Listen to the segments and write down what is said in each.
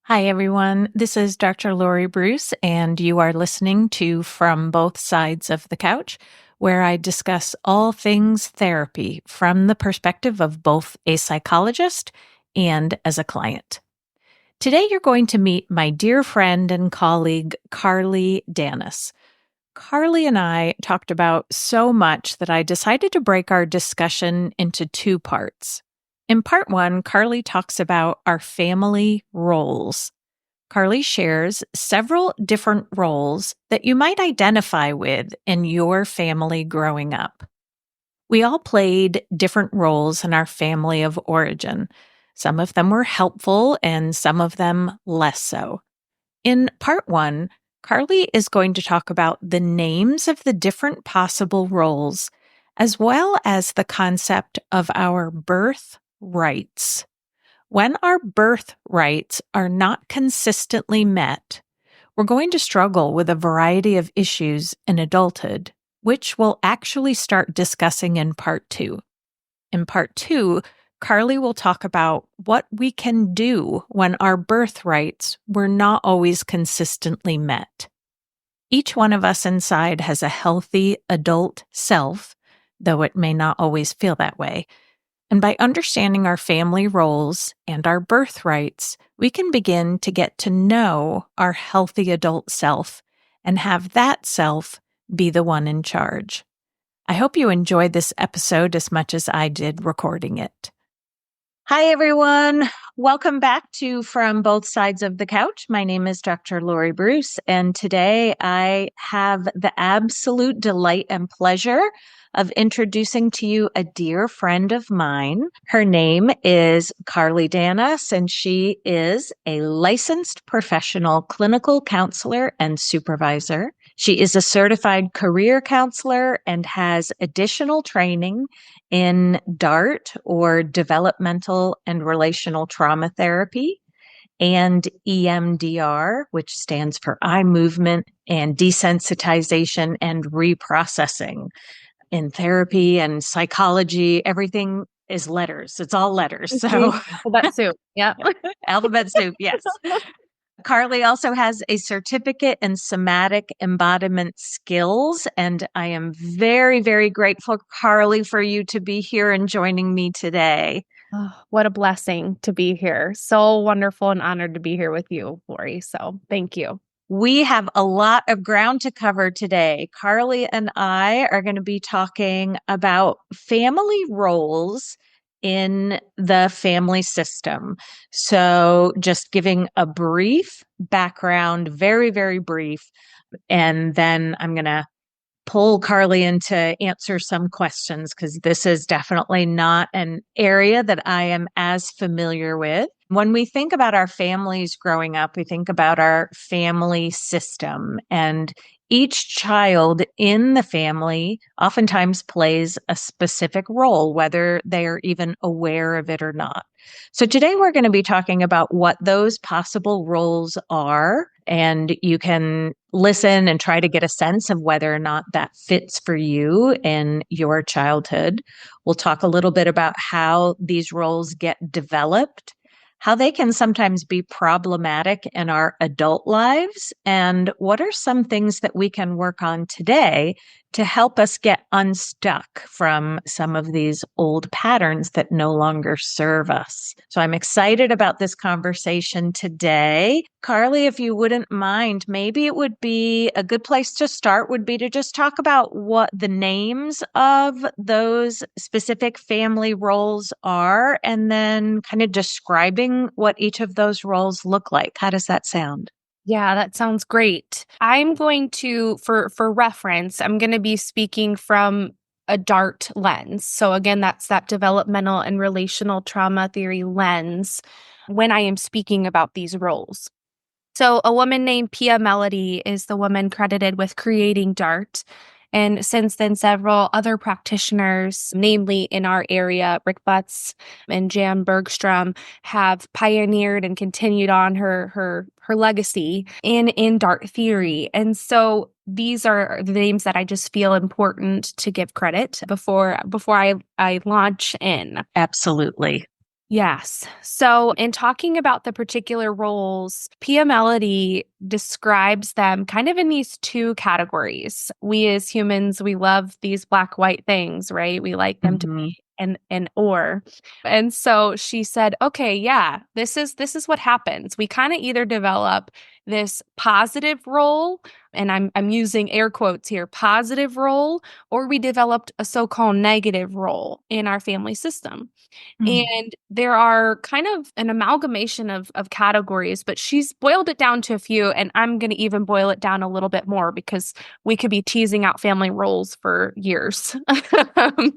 Hi, everyone. This is Dr. Lori Bruce, and you are listening to From Both Sides of the Couch, where I discuss all things therapy from the perspective of both a psychologist and as a client. Today, you're going to meet my dear friend and colleague, Carly Danos. Carly and I talked about so much that I decided to break our discussion into two parts. In part one, Carly talks about our family roles. Carly shares several different roles that you might identify with in your family growing up. We all played different roles in our family of origin. Some of them were helpful and some of them less so. In part one, Carly is going to talk about the names of the different possible roles, as well as the concept of our birthrights. When our birthrights are not consistently met, we're going to struggle with a variety of issues in adulthood, which we'll actually start discussing in part two. In part two, Carly will talk about what we can do when our birthrights were not always consistently met. Each one of us inside has a healthy adult self, though it may not always feel that way. And by understanding our family roles and our birthrights, we can begin to get to know our healthy adult self and have that self be the one in charge. I hope you enjoyed this episode as much as I did recording it. Hi, everyone. Welcome back to From Both Sides of the Couch. My name is Dr. Lori Bruce, and today I have the absolute delight and pleasure of introducing to you a dear friend of mine. Her name is Carly Danos, and she is a licensed professional clinical counselor and supervisor. She is a certified career counselor and has additional training in DART, or developmental and relational trauma therapy, and EMDR, which stands for eye movement and desensitization and reprocessing. In therapy and psychology, everything is letters. It's all letters. So Alphabet soup. Yeah. alphabet soup, yes. Carly also has a certificate in somatic embodiment skills, and I am very, very grateful, Carly, for you to be here and joining me today. Oh, what a blessing to be here. So wonderful and honored to be here with you, Lori. So thank you. We have a lot of ground to cover today. Carly and I are going to be talking about family roles in the family system. So just giving a brief background, very, very brief, and then I'm going to pull Carly in to answer some questions because this is definitely not an area that I am as familiar with. When we think about our families growing up, we think about our family system, and each child in the family oftentimes plays a specific role, whether they are even aware of it or not. So today we're going to be talking about what those possible roles are, and you can listen and try to get a sense of whether or not that fits for you in your childhood. We'll talk a little bit about how these roles get developed, how they can sometimes be problematic in our adult lives, and what are some things that we can work on today to help us get unstuck from some of these old patterns that no longer serve us. So I'm excited about this conversation today. Carly, if you wouldn't mind, maybe it would be a good place to start would be to just talk about what the names of those specific family roles are, and then kind of describing what each of those roles look like. How does that sound? Yeah, that sounds great. I'm going to, for reference, I'm going to be speaking from a DART lens. So again, that's that developmental and relational trauma theory lens when I am speaking about these roles. So a woman named Pia Melody is the woman credited with creating DART. And since then, several other practitioners, namely in our area, Rick Butts and Jan Bergstrom, have pioneered and continued on her legacy in DART theory. And so these are the names that I just feel important to give credit before I launch in. Absolutely. Yes. So, in talking about the particular roles, PMLD describes them kind of in these two categories. We as humans, we love these black white things, right? We like them to Hmm. be an or. And so she said, "Okay, yeah, this is what happens. We kind of either develop this positive role, and I'm using air quotes here, positive role, or we developed a so-called negative role in our family system." And there are kind of an amalgamation of categories, but she's boiled it down to a few. And I'm going to even boil it down a little bit more because we could be teasing out family roles for years.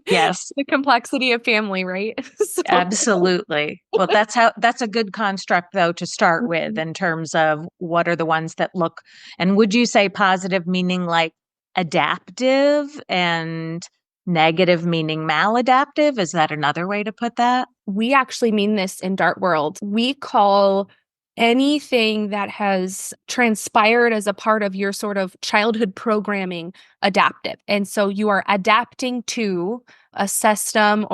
Yes. The complexity of family, right? So, Absolutely. Well, that's a good construct though to start with in terms of what are the ones that look, and would you say positive meaning like adaptive and negative meaning maladaptive? Is that another way to put that? we actually mean this in Dart World. We call anything that has transpired as a part of your sort of childhood programming adaptive. And so you are adapting to a system,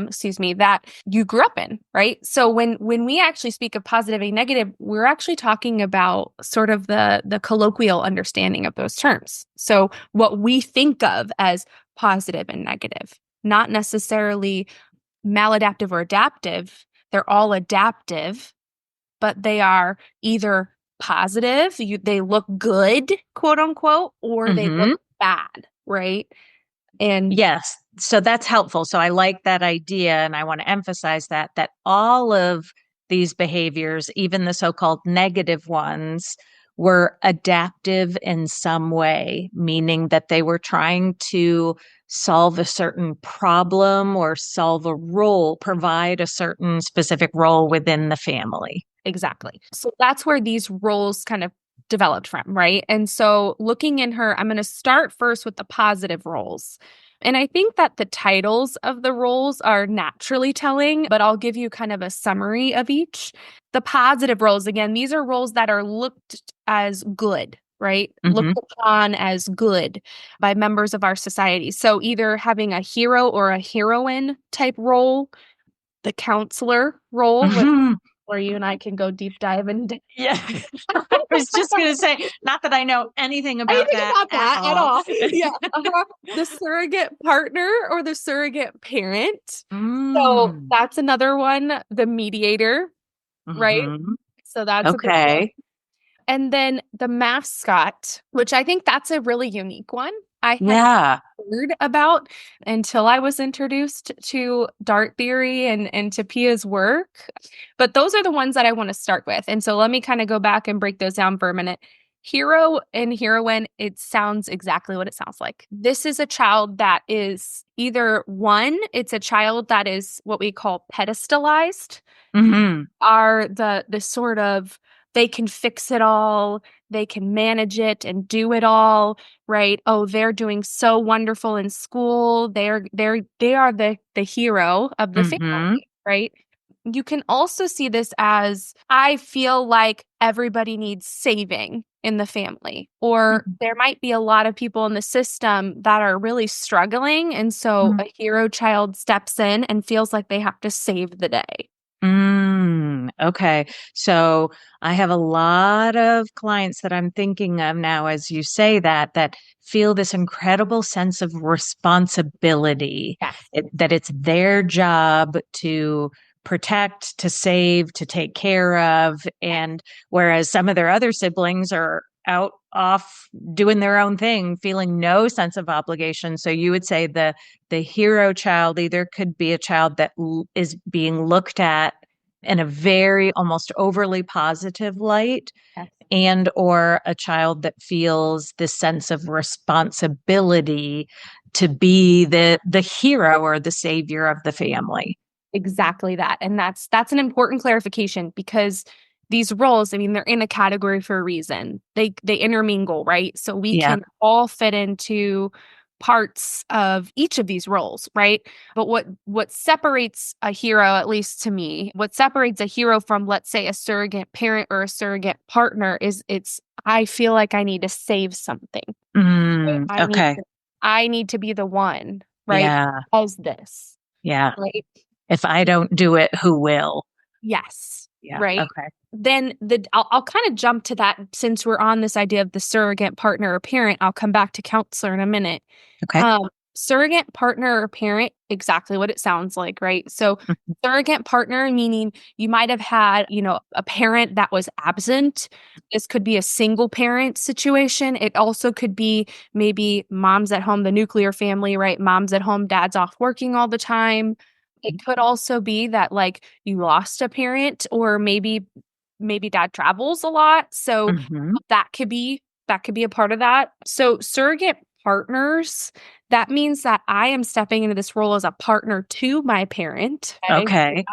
excuse me, that you grew up in, right? So when we actually speak of positive and negative, we're actually talking about sort of the colloquial understanding of those terms. So what we think of as positive and negative, not necessarily maladaptive or adaptive. They're all adaptive, but they are either positive, they look good, quote unquote, or they look Hmm. bad, right? And Yes. So that's helpful. So I like that idea. And I want to emphasize that all of these behaviors, even the so-called negative ones, were adaptive in some way, meaning that they were trying to solve a certain problem or solve a role, provide a certain specific role within the family. exactly. So that's where these roles kind of developed from, right? And so looking in her, I'm going to start first with the positive roles. And I think that the titles of the roles are naturally telling, but I'll give you kind of a summary of each. The positive roles, again, these are roles that are looked as good, right? Hmm. Looked upon as good by members of our society. So either having a hero or a heroine type role, the counselor role, Hmm. where you and I can go deep dive into Yeah. I was just going to say, not that I know anything about anything that about at that at all. all. Yeah. The surrogate partner or the surrogate parent. So Mm. that's another one. The mediator, right? Hmm. So that's a big one. Okay. And then the mascot, which I think that's a really unique one. I had Yeah. heard about until I was introduced to Dart theory and to Pia's work. But those are the ones that I want to start with. And so let me kind of go back and break those down for a minute. Hero and heroine, it sounds exactly what it sounds like. This is a child that is either one, it's a child that is what we call pedestalized, Hmm. are the sort of they can fix it all, they can manage it and do it all, right? Oh, they're doing so wonderful in school. They are the hero of the Hmm. family, right? You can also see this as I feel like everybody needs saving in the family, or there might be a lot of people in the system that are really struggling. And so a hero child steps in and feels like they have to save the day. Okay. So I have a lot of clients that I'm thinking of now as you say that feel this incredible sense of responsibility, Yes. that it's their job to protect, to save, to take care of. And whereas some of their other siblings are out off doing their own thing, feeling no sense of obligation. So you would say the hero child either could be a child that is being looked at in a very almost overly positive light, Yes. and or a child that feels this sense of responsibility to be the hero or the savior of the family. Exactly that. And that's an important clarification because these roles, I mean, they're in a category for a reason. They intermingle, right? So we Yeah. can all fit into parts of each of these roles, right? But what separates a hero, at least to me, what separates a hero from, let's say, a surrogate parent or a surrogate partner is it's I feel like I need to save something. I need Okay. I need to be the one, right? Yeah. As this. Yeah. Right. If I don't do it, who will? Yes. Yeah. Right. Okay. Then I'll kind of jump to that since we're on this idea of the surrogate partner or parent. I'll come back to counselor in a minute. Okay. Surrogate partner or parent, exactly what it sounds like, right? So surrogate partner, meaning you might have had, a parent that was absent. This could be a single parent situation. It also could be maybe mom's at home, the nuclear family, right? Mom's at home, dad's off working all the time. It could also be that like you lost a parent, or maybe dad travels a lot. So Hmm. that could be a part of that. So surrogate partners, that means that I am stepping into this role as a partner to my parent. Okay. Okay.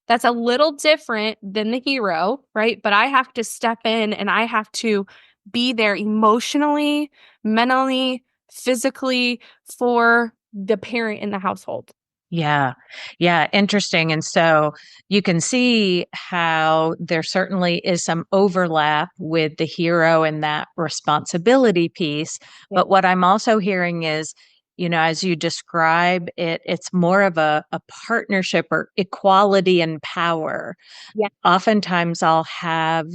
That's a little different than the hero, right? But I have to step in and I have to be there emotionally, mentally, physically for the parent in the household. Yeah. Yeah. Interesting. And so you can see how there certainly is some overlap with the hero and that responsibility piece. Yeah. But what I'm also hearing is, as you describe it, it's more of a partnership or equality and power. Yeah. Oftentimes I'll have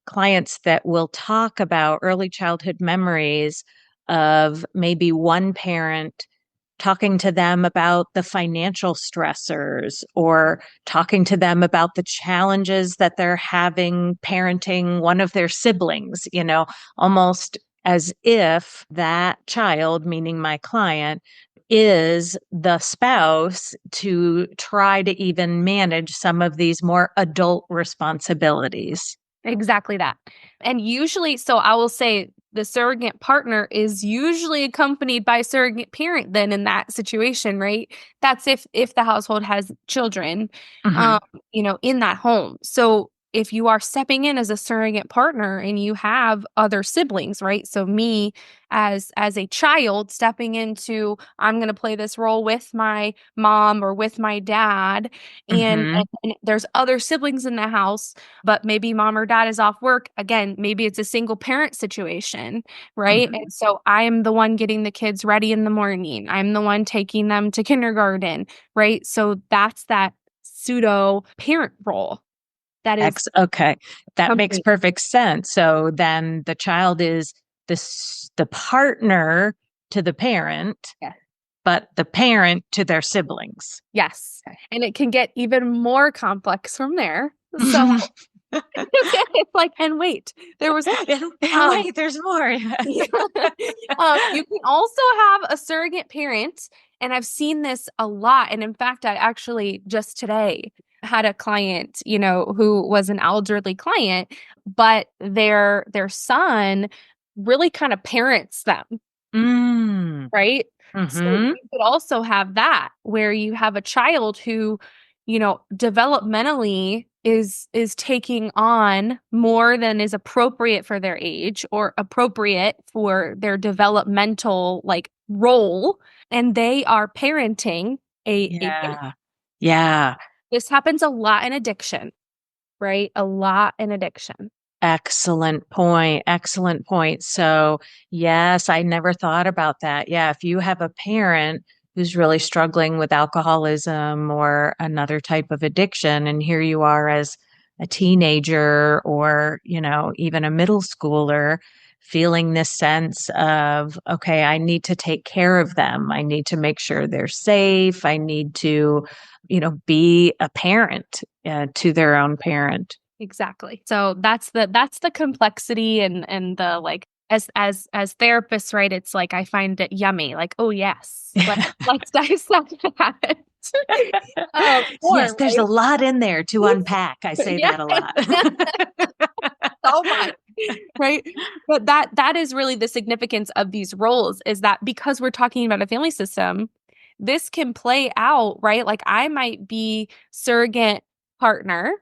clients that will talk about early childhood memories of maybe one parent talking to them about the financial stressors or talking to them about the challenges that they're having parenting one of their siblings, almost as if that child, meaning my client, is the spouse to try to even manage some of these more adult responsibilities. Exactly that. And usually, so I will say the surrogate partner is usually accompanied by surrogate parent then in that situation, right? That's if the household has children Hmm. um, in that home. So if you are stepping in as a surrogate partner and you have other siblings, right? So me as a child stepping into, I'm going to play this role with my mom or with my dad, and, Hmm. and there's other siblings in the house, but maybe mom or dad is off work. Again, maybe it's a single parent situation, right? Hmm. And so I am the one getting the kids ready in the morning. I'm the one taking them to kindergarten, right? So that's that pseudo parent role that is Okay, that makes company. perfect sense. So then the child is the partner to the parent, Yeah. but the parent to their siblings. Yes. And it can get even more complex from there. So And it's like, and wait, there was um wait, there's more. Yeah. You can also have a surrogate parent, and I've seen this a lot. And in fact, I actually just today had a client, who was an elderly client, but their son really kind of parents them, Mm. right? So Hmm. you could also have that where you have a child who, developmentally is taking on more than is appropriate for their age or appropriate for their developmental like role, and they are parenting a baby. Yeah. Yeah. This happens a lot in addiction, right? A lot in addiction. Excellent point. Excellent point. So, yes, I never thought about that. Yeah, if you have a parent who's really struggling with alcoholism or another type of addiction, and here you are as a teenager or, even a middle schooler feeling this sense of, okay, I need to take care of them. I need to make sure they're safe. I need to, be a parent to their own parent. Exactly. So that's the complexity and the like as therapists, right? It's like I find it yummy. Like, oh yes, let's dissect that. Yes, More, there's a right? lot in there to unpack. I say Yeah. that a lot. So much. Right. But that is really the significance of these roles, is that because we're talking about a family system, this can play out, right? Like I might be surrogate partner,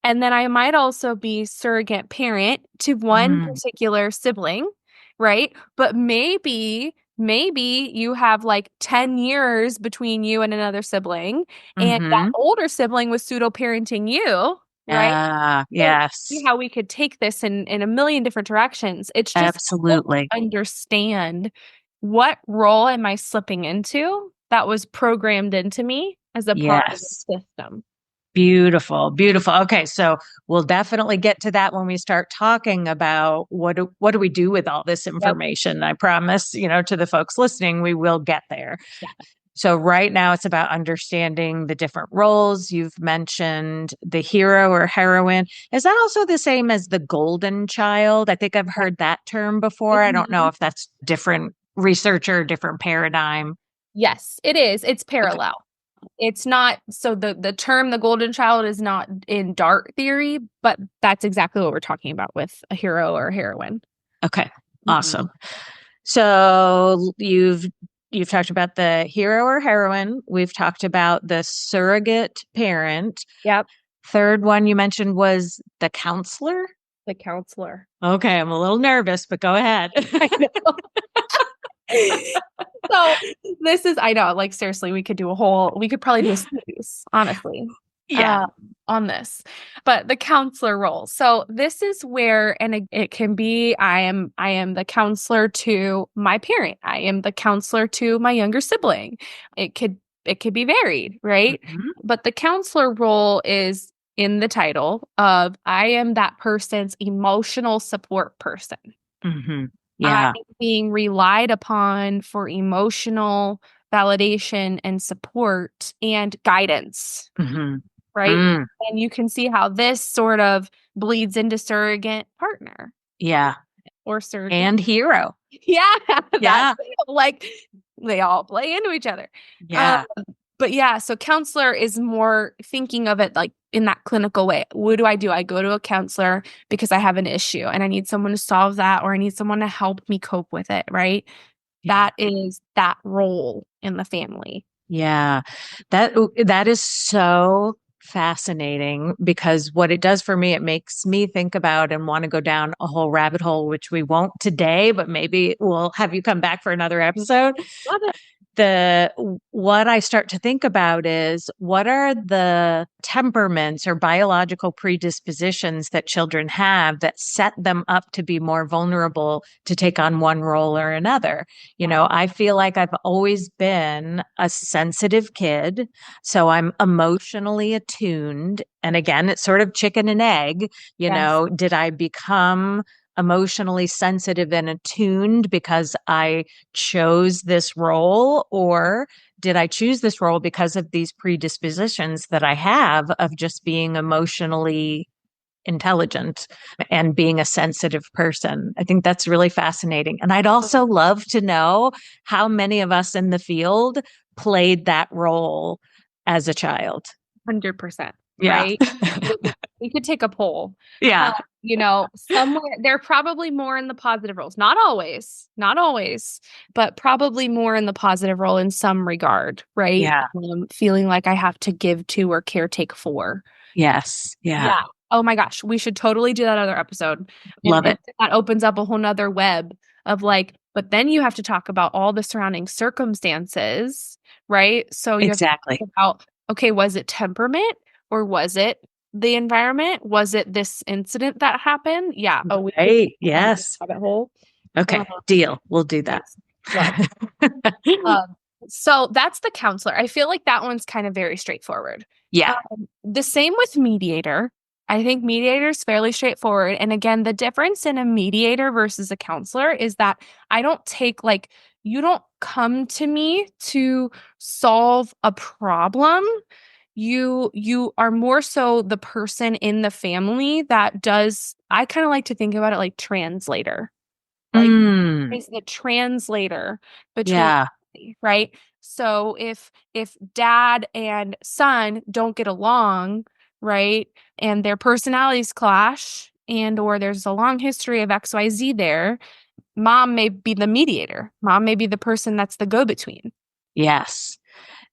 and then I might also be surrogate parent to one Mm, particular sibling, right? But maybe you have like 10 years between you and another sibling, and that hmm. older sibling was pseudo parenting you, right? Ah, So see yes, how we could take this in a million different directions. It's just helpful to absolutely. understand what role am I slipping into that was programmed into me, as a part of Yes. the system. Beautiful, beautiful. Okay, so we'll definitely get to that when we start talking about what do we do with all this Yep. information. I promise, to the folks listening, we will get there. Yeah. So right now it's about understanding the different roles. You've mentioned the hero or heroine. Is that also the same as the golden child? I think I've heard that term before. I don't know Mhm. if that's different research or different paradigm. Yes, it is. It's Okay. parallel. It's not so the term the golden child is not in dart theory, but that's exactly what we're talking about with a hero or a heroine. Okay. Mhm. Awesome. So you've talked about the hero or heroine. We've talked about the surrogate parent. Yep, Third one you mentioned was the counselor. the counselor. Okay, I'm a little nervous, but go ahead. I know. So this is, I know, like seriously, we could probably do a series, honestly, Yeah. uh, on this. But the counselor role. So this is where, and it can be, I am the counselor to my parent. I am the counselor to my younger sibling. It could be varied, right? Mhm. But the counselor role is in the title of I am that person's emotional support person. Mhm. I'm Yeah. being relied upon for emotional validation and support and guidance, Mhm. right? Mm. And you can see how this sort of bleeds into surrogate partner Yeah. or surrogate. And hero. Yeah, that's Yeah. like they all play into each other. Um, Yeah. but yeah, so counselor is more thinking of it like in that clinical way. What do? I go to a counselor because I have an issue and I need someone to solve that or I need someone to help me cope with it, right? Yeah. That is that role in the family. Yeah. That is so fascinating because what it does for me, it makes me think about and want to go down a whole rabbit hole, which we won't today, but maybe we'll have you come back for another episode. Love it. the What I start to think about is what are the temperaments or biological predispositions that children have that set them up to be more vulnerable to take on one role or another. I feel like I've always been a sensitive kid, so I'm emotionally attuned. And again, it's sort of chicken and egg. Yes. Did I become emotionally sensitive and attuned because I chose this role, or did I choose this role because of these predispositions that I have of just being emotionally intelligent and being a sensitive person? I think that's really fascinating. And I'd also love to know how many of us in the field played that role as a child. 100%, Yeah. right? We could take a poll. Yeah. Somewhere they're probably more in the positive roles. Not always, but probably more in the positive role in some regard, right? Yeah. Feeling like I have to give to or caretake for. Yes. Yeah. Yeah. Oh my gosh, we should totally do that other episode. Love And it. that opens up a whole nother web of like, but then you have to talk about all the surrounding circumstances, right? So you have to Exactly. talk about, okay, was it temperament or was it the environment? Was it this incident that happened? Yeah. Oh, we could Right. go down Yes. a rabbit hole. Okay. Deal. We'll do that. Yes. Love. Um, so that's the counselor. I feel like that one's kind of very straightforward. Yeah. The same with mediator. I think mediator is fairly straightforward. And again, the difference in a mediator versus a counselor is that I don't take like, you don't come to me to solve a problem. You are more so the person in the family that does, I kind of like to think about it like translator. Like Mm. is the translator between, Yeah. right? So if dad and son don't get along, right, and their personalities clash and or there's a long history of XYZ there, mom may be the mediator. Mom may be the person that's the go-between. Yes.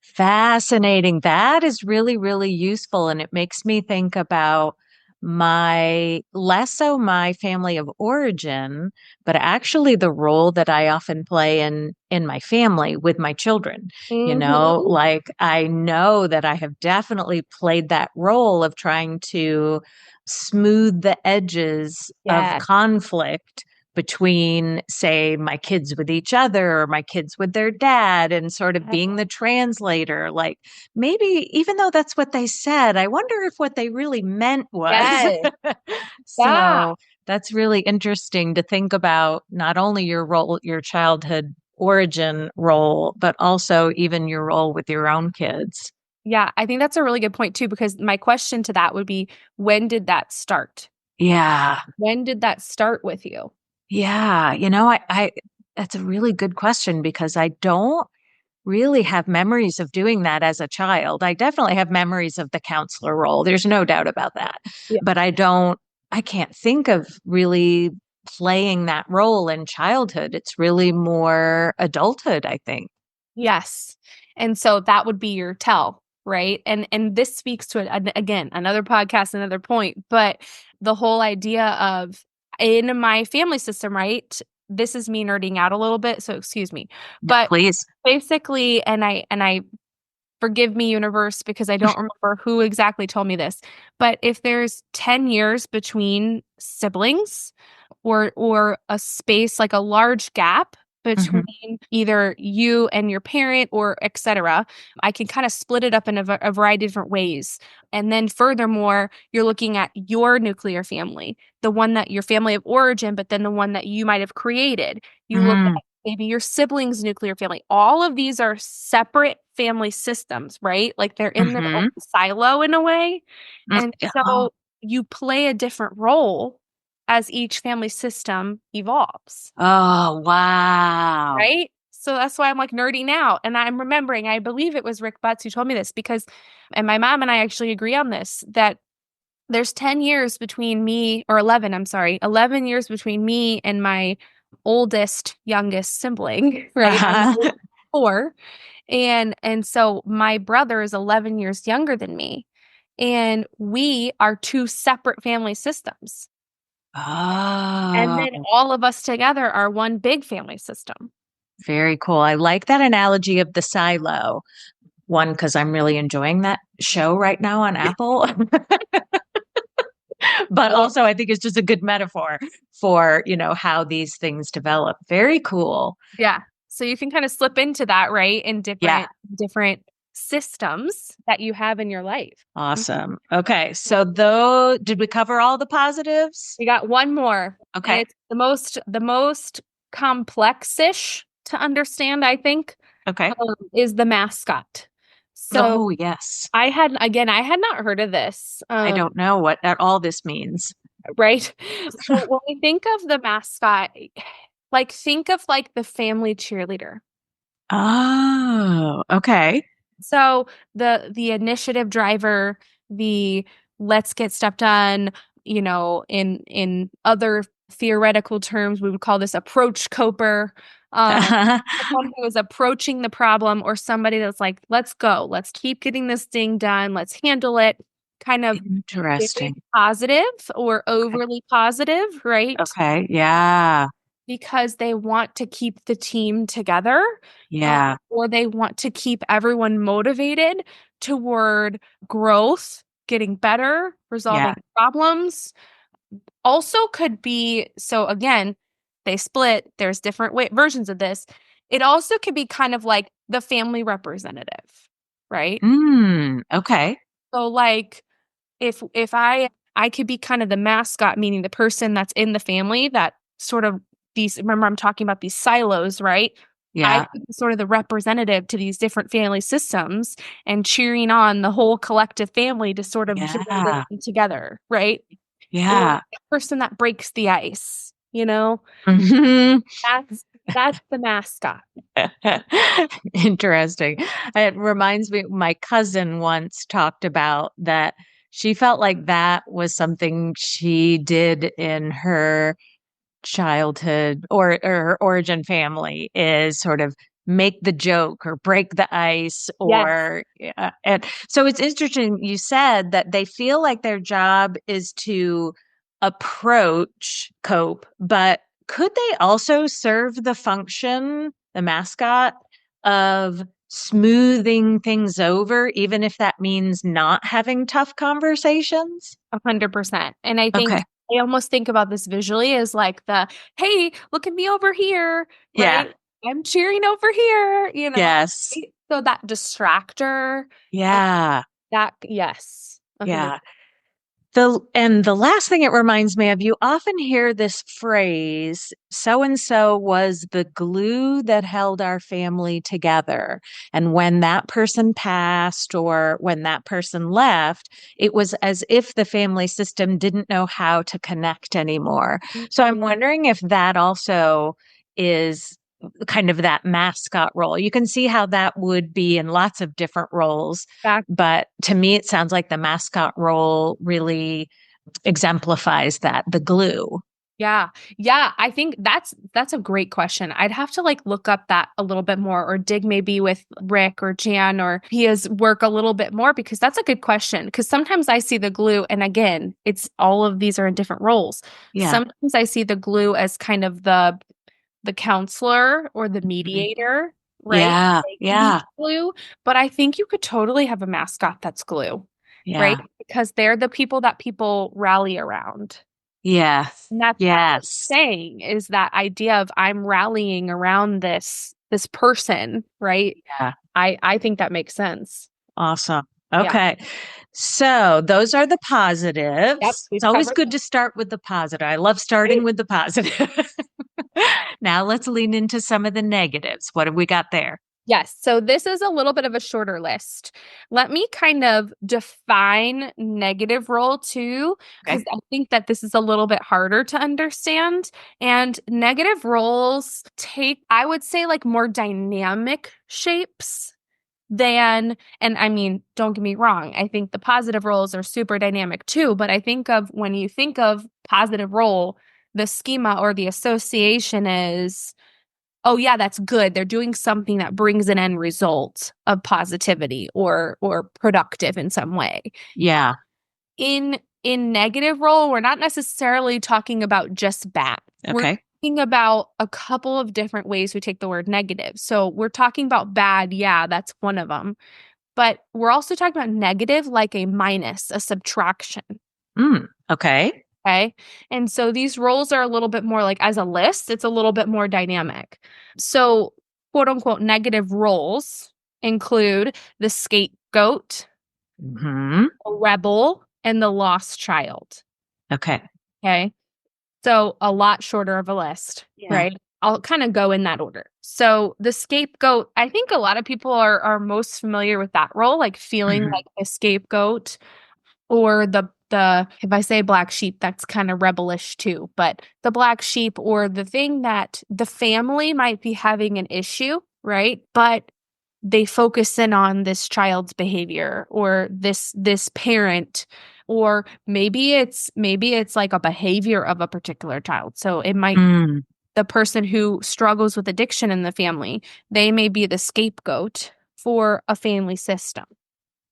Fascinating. That is really, really useful. And it makes me think about less so my family of origin, but actually the role that I often play in my family with my children. Mhm. Like I know that I have definitely played that role of trying to smooth the edges of Yes. conflict between, say, my kids with each other or my kids with their dad, and sort of being the translator. Like, maybe even though that's what they said, I wonder if what they really meant was. Yes. Yeah. So that's really interesting to think about, not only your role, your childhood origin role, but also even your role with your own kids. Yeah, I think that's a really good point too, because my question to that would be, when did that start? Yeah. When did that start with you? Yeah. I that's a really good question, because I don't really have memories of doing that as a child. I definitely have memories of the counselor role. There's no doubt about that. Yeah. But I can't think of really playing that role in childhood. It's really more adulthood, I think. Yes. And so that would be your tell, right? And this speaks to it again, another podcast, another point, but the whole idea of in my family system, right? This is me nerding out a little bit, so excuse me. Yeah, But please. basically, and I forgive me, universe, because I don't remember who exactly told me this. But if there's 10 years between siblings, or a space, like a large gap Mhm. between either you and your parent, or etc., I can kind of split it up in a variety of different ways. And then furthermore, you're looking at your nuclear family, the one that your family of origin, but then the one that you might have created. You look Mm, at maybe your siblings' nuclear family. All of these are separate family systems, right? Like they're in their own mhm. silo in a way. Mm, And yeah. so you play a different role as each family system evolves, Oh, wow. right? So that's why I'm like nerding out. And I'm remembering, I believe it was Rick Butts who told me this, because, and my mom and I actually agree on this, that there's 10 years between me, or 11, I'm sorry, 11 years between me and my youngest sibling, right? I'm Uh-huh. 4. And so my brother is 11 years younger than me. And we are two separate family systems. And then Oh, all of us together are one big family system. very cool. I like that analogy of the silo. One, because I'm really enjoying that show right now on Apple. But Or also I think it's just a good metaphor for, how these things develop. Very cool. yeah. So you can kind of slip into that, right? In Yeah. different systems that you have in your life. Mhm. Awesome. Okay. So though, did we cover all the positives? We got one more, and Okay. it's the most complex-ish to understand, I think, Okay. is the mascot. So Oh, yes. I had not heard of this. I don't know what at all this means. Right? So when we think of the mascot, like think of like the family cheerleader. Oh, okay. So the initiative driver, the let's get stuff done, in other theoretical terms, we would call this approach coper. Someone who is approaching the problem, or somebody that's like, let's go, let's keep getting this thing done, let's handle it, kind of very Interesting. positive or Okay. overly positive, right? Okay. Yeah. Because they want to keep the team together, Yeah. or they want to keep everyone motivated toward growth, getting better, Yeah. resolving problems. Also, could be so again, they split, there's different versions of this. It also could be kind of like the family representative, right? Okay. So, like, if I could be kind of the mascot, meaning the person that's in the family that sort of these, remember I'm talking about these silos, right? I Yeah. could be sort of the representative to these different family systems and cheering on the whole collective family to sort of get Yeah. everything together, right? Or Yeah. the person that breaks the ice, you know? Mhm. That's the mascot. Interesting. It reminds me, my cousin once talked about that she felt like that was something she did in her childhood, or her origin family, is sort of make the joke or break the ice, Yes. or and so it's interesting you said that they feel like their job is to cope, but could they also serve the function, the mascot, of smoothing things over, even if that means not having tough conversations? 100%. And I think Okay. I almost think about this visually as like the, hey, look at me over here, Yeah. right? I'm cheering over here, Yes. right? So that distractor, uh, Yeah. yes, 100. Yeah. The last thing it reminds me of, you often hear this phrase, so and so was the glue that held our family together. And when that person passed or when that person left, it was as if the family system didn't know how to connect anymore. So I'm Mhm. wondering if that also is kind of that mascot role. You can see how that would be in lots of different roles. But to me, it sounds like the mascot role really exemplifies that, the glue. Yeah. Yeah, I think that's a great question. I'd have to like look up that a little bit more or dig maybe with Rick or Jan or Pia's work a little bit more because that's a good question. Because sometimes I see the glue, and again, it's all of these are in different roles. Yeah. Sometimes I see the glue as kind of the counselor or the Mhm. mediator, right? Yeah. They can be Yeah. glue, but I think you could totally have a mascot that's glue, right? Yeah. Because they're the people that people rally around. Yes. And that's what you're Yes. saying is that idea of I'm rallying around this person, right? Yeah. I think that makes sense. Awesome. Yeah. Okay. So those are the Yep. positives. It's We've always covered good that. to start with the positive. I love starting Right? with the positive. Now let's lean into some of the negatives. What have we got there? Yes. So this is a little bit of a shorter list. Let me kind of define negative role too, because Okay. I think that this is a little bit harder to understand. And negative roles take, I would say, like more dynamic shapes than, and I mean, don't get me wrong, I think the positive roles are super dynamic too, but I think of when you think of positive role, the schema or the association is, oh yeah, that's good. They're doing something that brings an end result of positivity or productive in some way. Yeah. In negative role, we're not necessarily talking about just bad. We're Okay. talking about a couple of different ways we take the word negative. So we're talking about bad, yeah, that's one of them. But we're also talking about negative like a minus, a subtraction. Okay. Okay. And so these roles are a little bit more like as a list, it's a little bit more dynamic. So, quote unquote, negative roles include the scapegoat, Hmm. a rebel, and the lost child. Okay. Okay. So, a lot shorter of a list, Yeah. right? I'll kind of go in that order. So, the scapegoat, I think a lot of people are most familiar with that role, like feeling Hmm. like a scapegoat or the if I say black sheep, that's kind of rebellish too, but the black sheep or the thing that the family might be having an issue, right? But they focus in on this child's behavior or this parent or maybe it's like a behavior of a particular child. So it might Mm. the person who struggles with addiction in the family, they may be the scapegoat for a family system.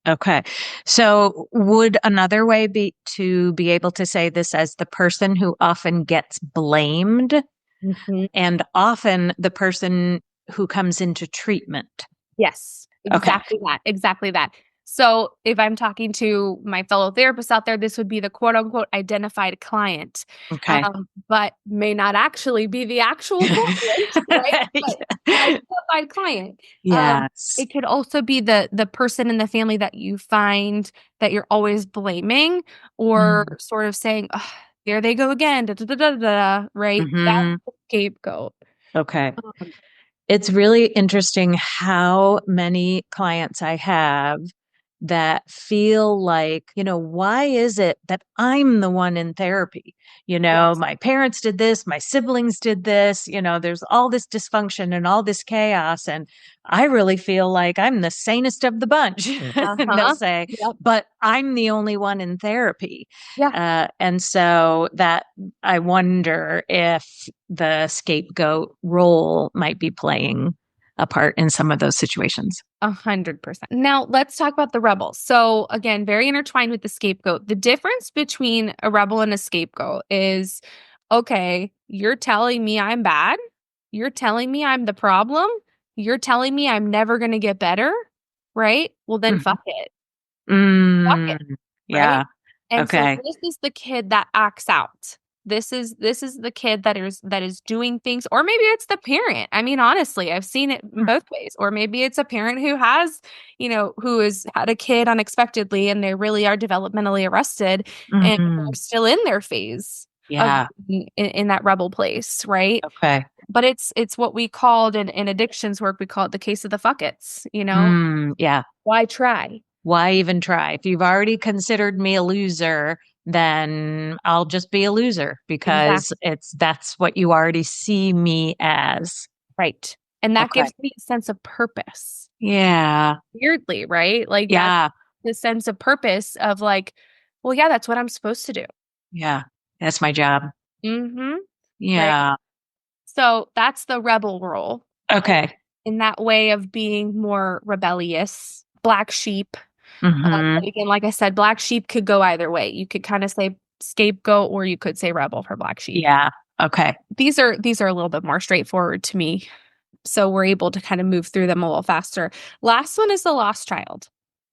Okay. So would another way be to be able to say this as the person who often gets blamed Mhm. and often the person who comes into treatment? Yes, Okay. exactly that, exactly that. So if I'm talking to my fellow therapists out there, this would be the quote unquote identified client, Okay. but may not actually be the actual client, right? But an identified client. Yes. It could also be the person in the family that you find that you're always blaming or Mm. sort of saying, "Ugh, there they go again, da, da, da, da, da, da," right? That's Hmm. the scapegoat. Okay. Um, It's really interesting how many clients I have that feel like, why is it that I'm the one in therapy? yes. My parents did this, my siblings did this, there's all this dysfunction and all this chaos. And I really feel like I'm the sanest of the bunch. And they'll Uh-huh. say, Yep. but I'm the only one in therapy. Yeah. And so that I wonder if the scapegoat role might be playing a part in some of those situations. 100%. Now, let's talk about the rebel. So, again, very intertwined with the scapegoat. The difference between a rebel and a scapegoat is okay, you're telling me I'm bad. You're telling me I'm the problem. You're telling me I'm never going to get better. Right? Well, then Mhm. fuck it. Fuck Mm, it. yeah. Right? And so Okay. this is the kid that acts out. This is the kid that is doing things, or maybe it's the parent. I mean, honestly, I've seen it in both ways. Or maybe it's a parent who has, who has had a kid unexpectedly and they really are developmentally arrested and Hmm. they're still in their phase of Yeah. being in that rebel place, right? Okay. But it's what we called in addictions work, we call it the case of the fuckets. Yeah. Why try? Why even try? If you've already considered me a loser, then I'll just be a loser because Exactly. that's what you already see me as. Right. And that Okay. gives me a sense of purpose. Yeah. Weirdly, right? Like that's Yeah. the sense of purpose of like, well, yeah, that's what I'm supposed to do. Yeah. That's my job. Mm-hmm. Right. Yeah. So that's the rebel role Okay. in that way of being more rebellious, black sheep. Hmm. But again, like I said, black sheep could go either way. You could kind of say scapegoat or you could say rebel for black sheep. Yeah. Okay. These are a little bit more straightforward to me. So we're able to kind of move through them a little faster. Last one is the lost child.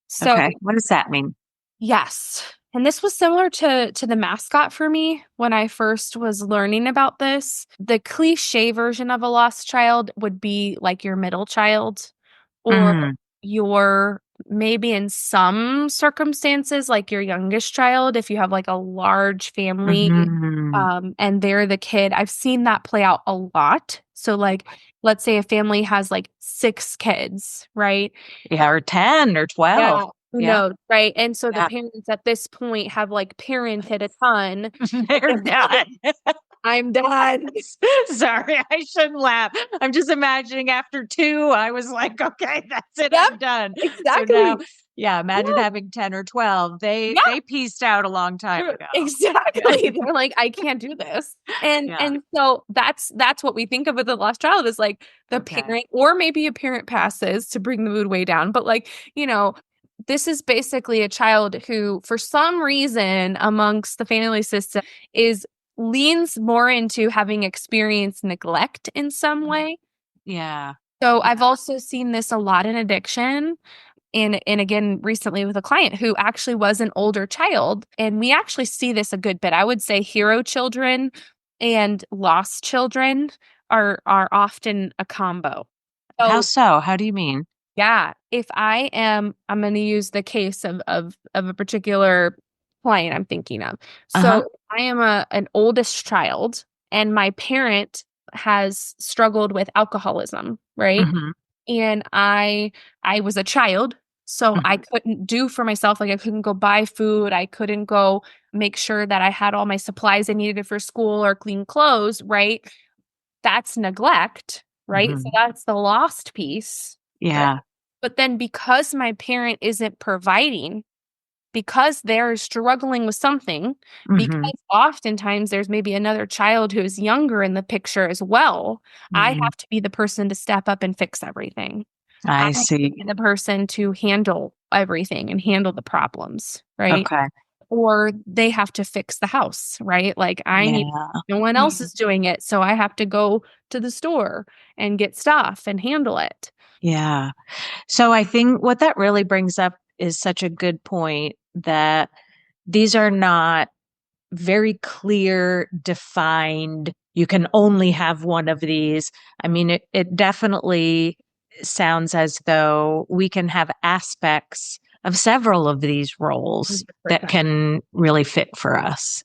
So Okay. What does that mean? yes. And this was similar to the mascot for me when I first was learning about this. The cliche version of a lost child would be like your middle child or Mm-hmm. your maybe in some circumstances like your youngest child if you have like a large family Hmm. and they're the kid. I've seen that play out a lot. So like let's say a family has like 6 kids, right? Yeah. Or 10 or 12. Yeah, who Yeah. knows, right? And so the Yeah. parents at this point have like parented a ton. They're done. I'm done. Sorry, I shouldn't laugh. I'm just imagining after 2, I was like, okay, that's it, Yep, I'm done. So now, exactly. yeah, imagine Yeah, having 10 or 12. They yeah, they pieced out a long time ago. Yeah. exactly. They're like, I can't do this. And Yeah. and so that's what we think of with the lost child is like the Okay. parent, or maybe a parent passes to bring the mood way down. But like, this is basically a child who, for some reason, amongst the family system, is leans more into having experienced neglect in some way. Yeah. So Yeah. I've also seen this a lot in addiction. And again, recently with a client who actually was an older child. And we actually see this a good bit. I would say hero children and lost children are often a combo. How So so? How do you mean? yeah, if I'm going to use the case of a particular client I'm thinking of. Uh-huh. So I am an oldest child, and my parent has struggled with alcoholism, right? Hmm. And I was a child, so I Hmm. couldn't do for myself. Like I couldn't go buy food, I couldn't go make sure that I had all my supplies I needed for school or clean clothes, right? That's neglect, right? So Hmm. that's the lost piece, right? Yeah. But then because my parent isn't providing, because they're struggling with something, Hmm. because oftentimes there's maybe another child who is younger in the picture as well, I Hmm. have to be the person to step up and fix everything. I I have to see. be the person to handle everything and handle the problems, right? Okay. Or they have to fix the house, right? Like I need, Yeah. no one else Mm. is doing it, so I have to go to the store and get stuff and handle it. Yeah. So I think what that really brings up is such a good point that these are not very clear, defined, you can only have one of these. I mean, it definitely sounds as though we can have aspects of several of these roles that 100%. can really fit for us.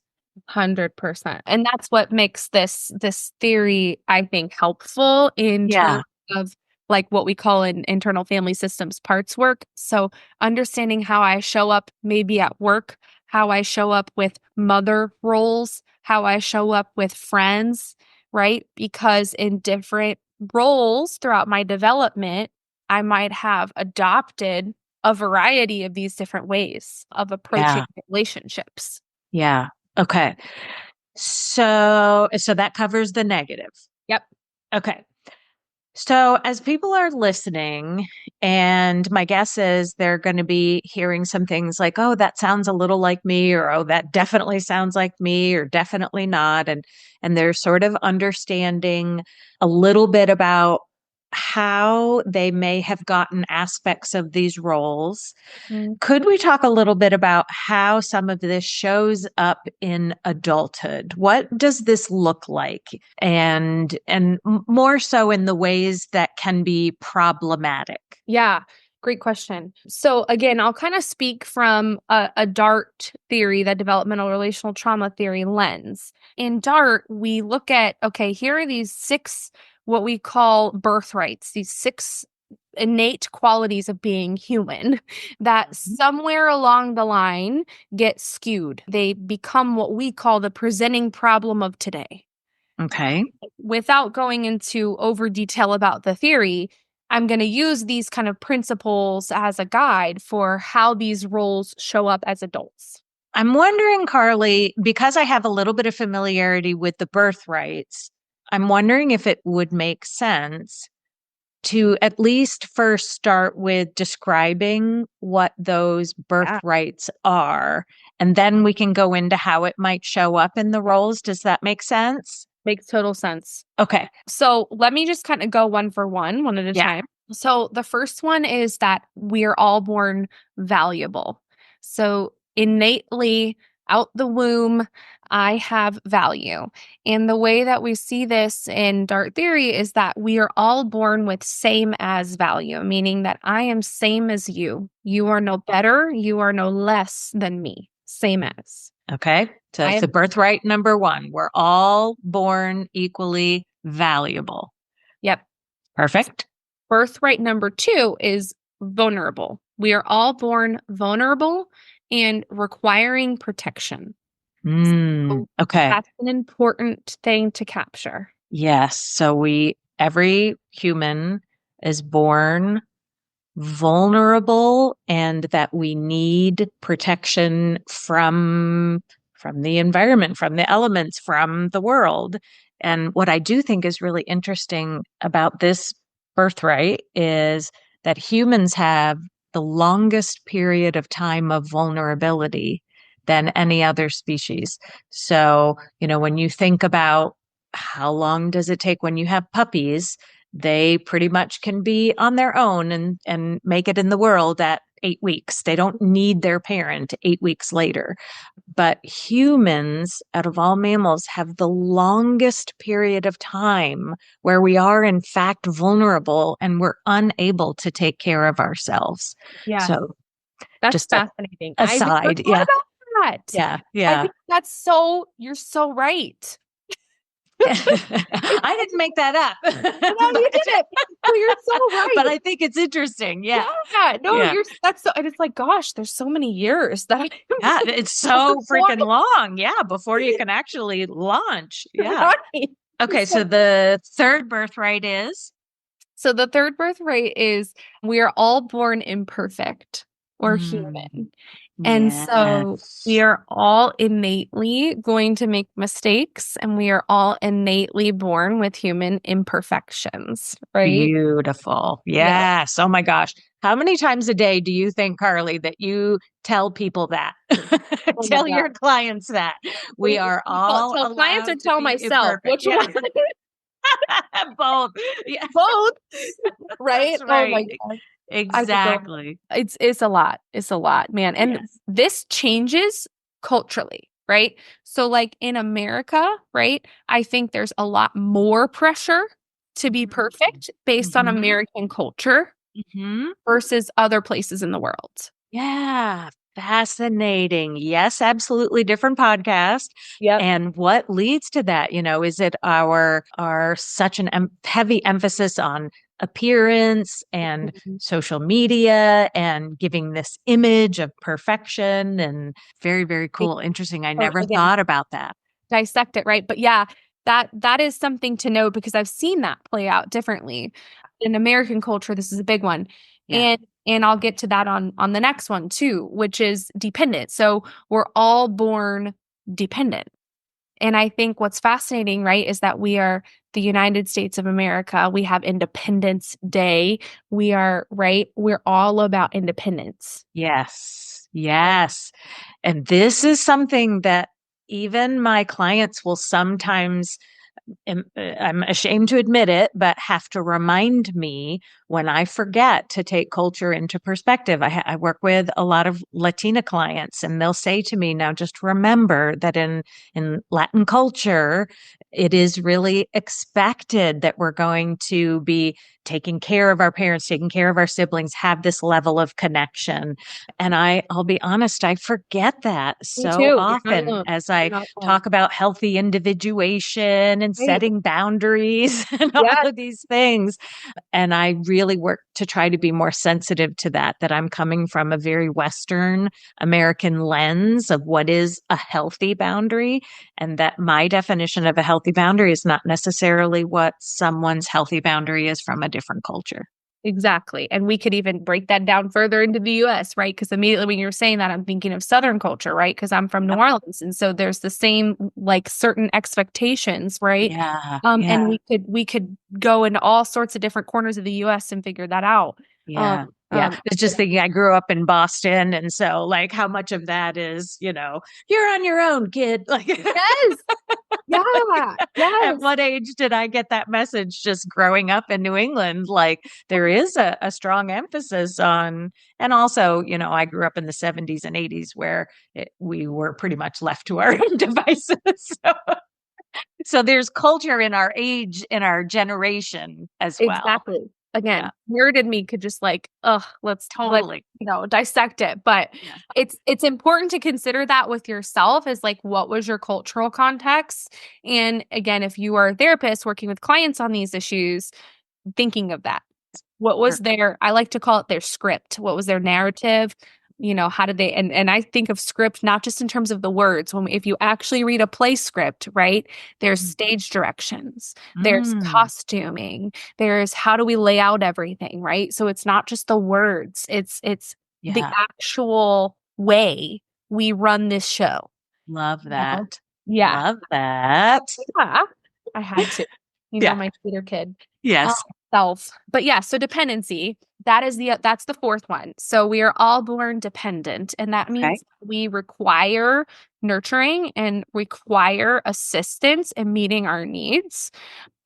100%. And that's what makes this theory, I think, helpful in Yeah. terms of like what we call in internal family systems parts work. So understanding how I show up maybe at work, how I show up with mother roles, how I show up with friends, right? Because in different roles throughout my development, I might have adopted a variety of these different ways of approaching Yeah. relationships. Yeah. Okay. So that covers the negative. Yep. Okay. So, as people are listening, and my guess is they're going to be hearing some things like, oh, that sounds a little like me, or oh, that definitely sounds like me, or definitely not. And they're sort of understanding a little bit about how they may have gotten aspects of these roles. Mm. Could we talk a little bit about how some of this shows up in adulthood? What does this look like? And more so in the ways that can be problematic. Yeah, great question. So again, I'll kind of speak from a DART theory, that developmental relational trauma theory lens. In DART, we look at, okay, here are these 6, what we call birthrights, these 6 innate qualities of being human that somewhere along the line get skewed. They become what we call the presenting problem of today. Okay. Without going into over detail about the theory, I'm going to use these kind of principles as a guide for how these roles show up as adults. I'm wondering, Carly, because I have a little bit of familiarity with the birthrights, I'm wondering if it would make sense to at least first start with describing what those birthrights are, and then we can go into how it might show up in the roles. Does that make sense? Makes total sense. Okay. So let me just kind of go one for one at a time. So the first one is that we're all born valuable. So innately out the womb, I have value. And the way that we see this in DART theory is that we are all born with same as value, meaning that I am same as you. You are no better. You are no less than me. Same as. Okay. So it's the birthright number 1. We're all born equally valuable. Yep. Perfect. Birthright number 2 is vulnerable. We are all born vulnerable and requiring protection. So Okay. that's an important thing to capture. Yes. So every human is born vulnerable, and that we need protection from the environment, from the elements, from the world. And what I do think is really interesting about this birthright is that humans have the longest period of time of vulnerability than any other species. So, when you think about how long does it take when you have puppies, they pretty much can be on their own and make it in the world at 8 weeks. They don't need their parent 8 weeks later. But humans, out of all mammals, have the longest period of time where we are, in fact, vulnerable and we're unable to take care of ourselves. Yeah. So that's just fascinating. aside. Yeah. That. Yeah. I think you're so right. I didn't make that up. No, you didn't. Well, you're so right. But I think it's interesting. Yeah. And it's like, gosh, there's so many years that it's so freaking long. Yeah. Before you can actually launch. Yeah. Right. Okay. So the third birthright is? So the third birthright is we are all born imperfect or human. And so we are all innately going to make mistakes, and we are all innately born with human imperfections, right? Beautiful. Yes. Yeah. Oh my gosh. How many times a day do you think, Carly, that you tell people that? Tell your clients that we are all tell clients or tell myself? Which one? Both. Yeah. Both. Right? Right. Oh my God. Exactly. It's a lot. It's a lot, man. And this changes culturally, right? So like in America, right? I think there's a lot more pressure to be perfect based on American culture versus other places in the world. Yeah. Fascinating. Yes, absolutely different podcast. Yeah. And what leads to that? Is it our such an heavy emphasis on appearance and social media and giving this image of perfection? And very, very cool. Interesting. I never thought about that. Dissect it, right? But yeah, that is something to know, because I've seen that play out differently. In American culture, this is a big one. Yeah. And I'll get to that on the next one too, which is dependent. So we're all born dependent. And I think what's fascinating, right, is that we are the United States of America. We have Independence Day. We're all about independence. Yes. Yes. And this is something that even my clients will sometimes I'm ashamed to admit it, but have to remind me when I forget to take culture into perspective. I work with a lot of Latina clients, and they'll say to me, now just remember that in Latin culture, it is really expected that we're going to be taking care of our parents, taking care of our siblings, have this level of connection. And I'll be honest, I forget that Me so too. You're not often alone. as You're I not alone. talk about healthy individuation and Right. setting boundaries and all Yes, of these things. And I really work to try to be more sensitive to that I'm coming from a very Western American lens of what is a healthy boundary. And that my definition of a healthy boundary is not necessarily what someone's healthy boundary is from a different culture. exactly. And we could even break that down further into the US, right? Because immediately when you're saying that, I'm thinking of Southern culture, right? Because I'm from New Yep. Orleans. And so there's the same like certain expectations, right? Yeah. And Yeah. we could go into all sorts of different corners of the US and figure that out. Um, Yeah. Yeah. I was just thinking I grew up in Boston. And so, like, how much of that is, you're on your own, kid? Like, yes. Yeah. at Yes. what age did I get that message just growing up in New England? Like, there is a strong emphasis on, and also, I grew up in the 70s and 80s where we were pretty much left to our own devices. So there's culture in our age, in our generation as well. Exactly. Yeah, Again, nerd in me could just like, let totally. dissect it. But Yeah. it's important to consider that with yourself is like what was your cultural context? And again, if you are a therapist working with clients on these issues, thinking of that. What was their I like to call it their script. What was their narrative? How did they and I think of script not just in terms of the words. If you actually read a play script, right? There's stage directions, there's Mm, costuming, there's how do we lay out everything, right? So it's not just the words, it's the yeah. actual way we run this show. Love You know? that. Yeah. Love that. Yeah. I had to, Yeah. my theater kid. Um, Yes. self. But yeah, so dependency, that's the fourth one. So we are all born dependent, and that Okay. means we require nurturing and require assistance in meeting our needs.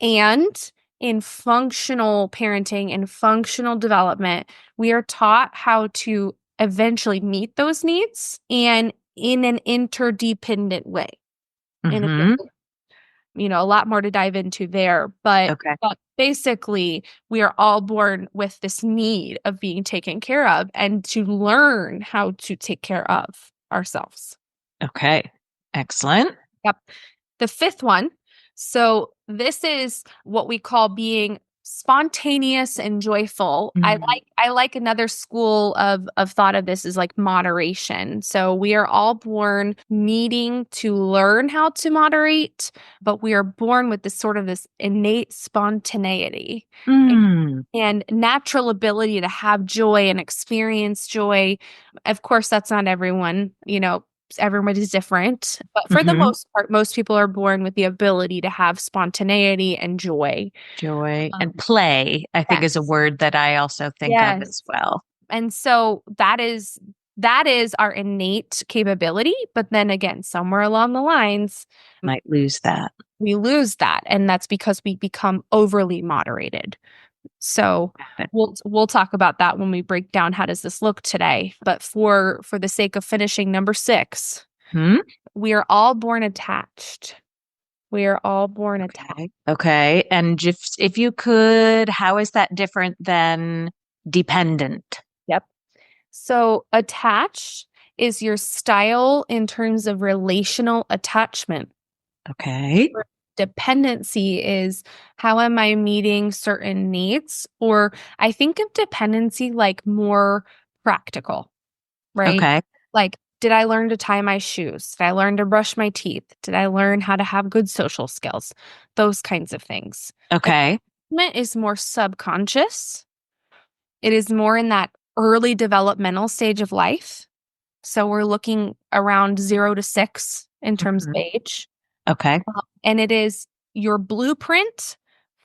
And in functional parenting and functional development, we are taught how to eventually meet those needs and in an interdependent way. In a Mm-hmm. a lot more to dive into there, but Okay. basically we are all born with this need of being taken care of and to learn how to take care of ourselves. Okay. Excellent. Yep. The fifth one. So this is what we call being spontaneous and joyful. Mm. I like another school of thought of this is like moderation. So we are all born needing to learn how to moderate, but we are born with this innate spontaneity Mm. and natural ability to have joy and experience joy. Of course, that's not everyone, everybody's different. But for the Mm-hmm. most part, most people are born with the ability to have spontaneity and joy. Joy and Um, play, I think, is a yes. word that I also think of Yes. as well. And so that is our innate capability. But then again, somewhere along the lines, Might lose that. we lose that. And that's because we become overly moderated. So we'll talk about that when we break down how does this look today. But for the sake of finishing number 6, Hmm? we are all born attached. We are all born attached. Okay. Okay. And if you could, how is that different than dependent? Yep. So attached is your style in terms of relational attachment. Okay. Dependency is how am I meeting certain needs? Or I think of dependency like more practical, right? Okay. Like, did I learn to tie my shoes? Did I learn to brush my teeth? Did I learn how to have good social skills? Those kinds of things. Okay. Attachment is more subconscious. It is more in that early developmental stage of life. So we're looking around 0 to 6 in terms of Mhm. age. Okay. And it is your blueprint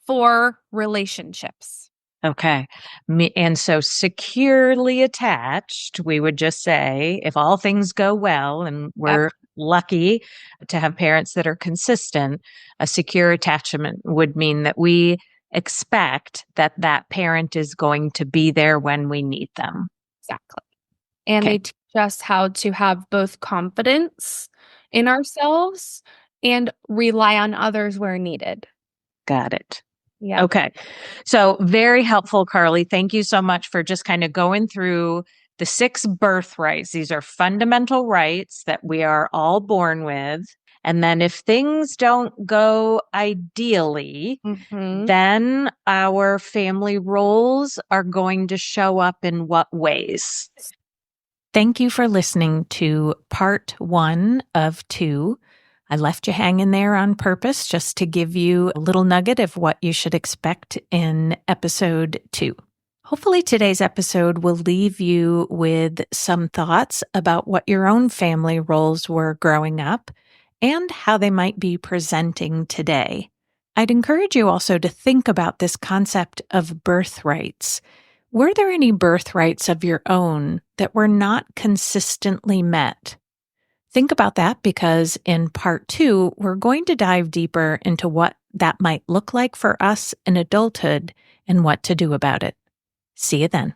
for relationships. Okay. And so securely attached, we would just say, if all things go well and Yep. we're lucky to have parents that are consistent, a secure attachment would mean that we expect that that parent is going to be there when we need them. Exactly. And Okay, they teach us how to have both confidence in ourselves and rely on others where needed. got it. Yep. Okay. So very helpful, Carly. Thank you so much for just kind of going through the 6 birthrights. These are fundamental rights that we are all born with. And then if things don't go ideally, Mhm. then our family roles are going to show up in what ways? Thank you for listening to part 1 of 2. I left you hanging there on purpose just to give you a little nugget of what you should expect in episode 2. Hopefully, today's episode will leave you with some thoughts about what your own family roles were growing up and how they might be presenting today. I'd encourage you also to think about this concept of birthrights. Were there any birthrights of your own that were not consistently met? Think about that because in part 2, we're going to dive deeper into what that might look like for us in adulthood and what to do about it. See you then.